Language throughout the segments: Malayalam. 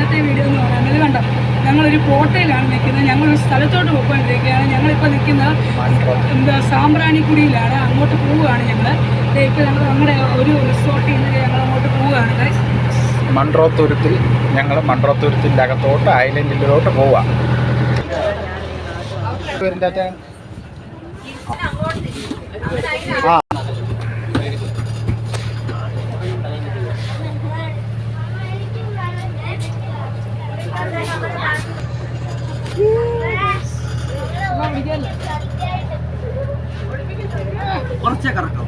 ഇന്നത്തെ വീഡിയോ എന്ന് പറയുന്നത് കണ്ടോ, ഞങ്ങളൊരു കോട്ടയിലാണ് നിൽക്കുന്നത്. ഞങ്ങളൊരു സ്ഥലത്തോട്ട് പോയിക്കൊണ്ടിരിക്കുകയാണ്. ഞങ്ങളിപ്പോൾ നിൽക്കുന്നത് സാമ്പ്രാണിക്കുടിയിലാണ്. അങ്ങോട്ട് പോവുകയാണ് ഞങ്ങൾ. ഇപ്പോൾ ഞങ്ങൾ നമ്മുടെ ഒരു റിസോർട്ടിൽ നിന്ന് ഞങ്ങൾ അങ്ങോട്ട് പോവുകയാണ്. മൺട്രോത്തുരുത്തിൽ ഞങ്ങൾ മൺട്രോത്തുരുത്തിൻ്റെ അകത്തോട്ട് ഐലൻഡിലോട്ട് പോവാം. ആ കുറച്ചേ കറക്കാം.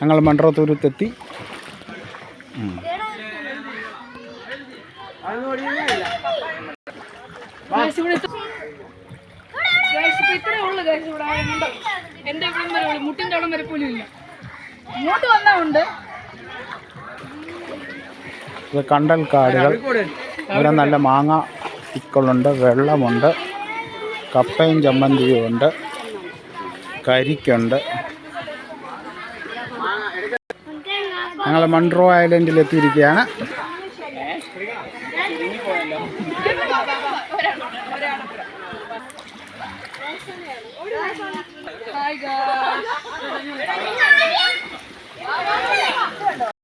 ഞങ്ങൾ മൺട്രോത്തുരുത്തെത്തി. ഇത്രേ ഉള്ളു ഗൈസ്. ഇവിടെ എൻ്റെ ഇവിടം വരെ ഉള്ളു, മുട്ടിൻ്റെ അവിടം വരെ പോലും ഇല്ല. ഇങ്ങോട്ട് വന്നാ ഉണ്ട്. ഇത് കണ്ടൽ കാടുകൾ. ഇവിടെ നല്ല മാങ്ങ ഇക്കളുണ്ട്, വെള്ളമുണ്ട്, കപ്പയും ചമ്മന്തിയും ഉണ്ട്, കരിക്കുണ്ട്. ഞങ്ങൾ മൺട്രോ ഐലൻഡിൽ എത്തിയിരിക്കുകയാണ്.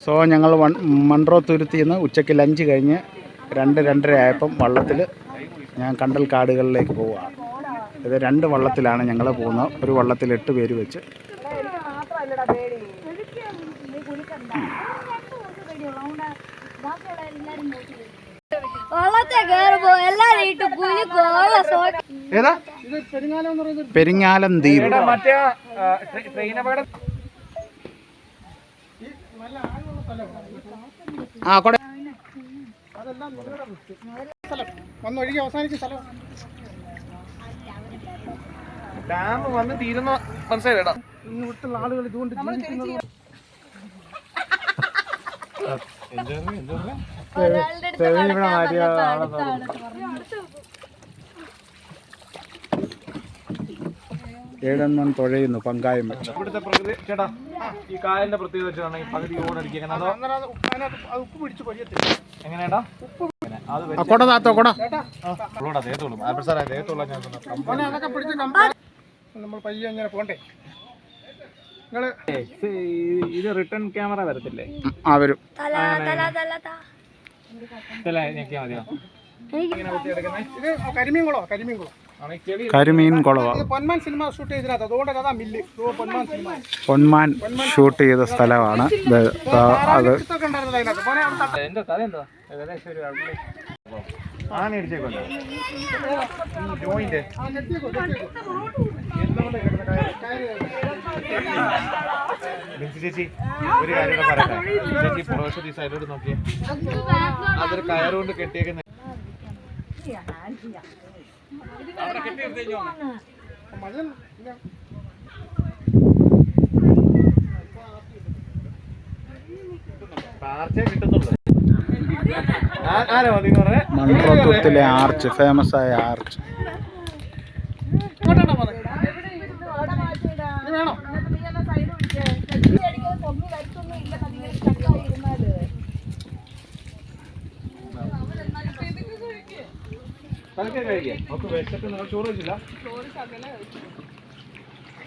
സോ ഞങ്ങൾ മൺട്രോത്തുരുത്തിൽ നിന്ന് ഉച്ചയ്ക്ക് ലഞ്ച് കഴിഞ്ഞ് 2-2:30 ആയപ്പം വള്ളത്തിൽ ഞാൻ കണ്ടൽ കാടുകളിലേക്ക് പോവുകയാണ്. ഇത് 2 വള്ളത്തിലാണ് ഞങ്ങൾ പോകുന്നത്. ഒരു വള്ളത്തിൽ 8 പേര് വെച്ച്. പെരിങ്ങാലം ദ്വീപ്. ആ കൊട വന്നൊഴുകി അവസാനിച്ച സ്ഥലം ഡാം വന്ന് തീരുന്ന മനസ്സിലായിടാ. ഇവിടുത്തെ ആളുകൾ ഇതുകൊണ്ട് ജീവിക്കുന്നത് ഏഴെണ്ണം തുഴയുന്നു പങ്കായം വെച്ച്. ഇവിടുത്തെ പ്രകൃതി ചേട്ടാ, ഈ കായലിന്റെ പ്രത്യേകത വെച്ചാണ് ഈ പകുതി ഓടടിക്കുന്നത്. ഉപ്പ് പിടിച്ച് കൊയ്യത്തില്ല. എങ്ങനെയാ ഉപ്പ് നമ്മൾ പയ്യെ അങ്ങനെ പോണ്ടേ. നിങ്ങള് ഇത് റിട്ടേൺ ക്യാമറ വരത്തില്ലേ? വരും. ഇത് കരിമീൻ കുളോ കരിമീൻ കുളമാണ്. പൊന്മാൻ സിനിമ ഷൂട്ട് ചെയ്തിനകത്ത്. അതുകൊണ്ട് അതാ മില്ല്. പൊന്മാൻ ഷൂട്ട് ചെയ്ത സ്ഥലമാണ് അത്. ചേച്ചി ഒരു കാര്യം പറയട്ടെ ചേച്ചി, പുറവശത്ത് ഈ സൈഡിലോട്ട് നോക്കിയേ. അതൊരു കയറുകൊണ്ട് കെട്ടിയേക്കുന്ന മൺട്രോത്തുരുത്തിലെ ആർച്ച്, ഫേമസ് ആയ ആർച്ച്. ചോറ് വെച്ചില്ല.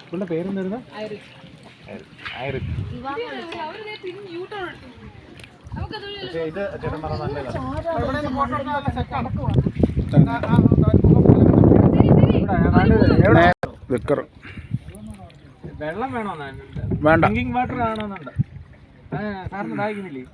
ഇവിടെ പേരെന്തായിരുന്നു? ഇത് ചേട്ടൻ പറഞ്ഞ വെള്ളം വേണോ? വേണ്ട. ഡ്രിങ്കിങ് വാട്ടർ ആണോന്നുണ്ട്. സാറിന് ദാഹിക്കുന്നില്ലേ?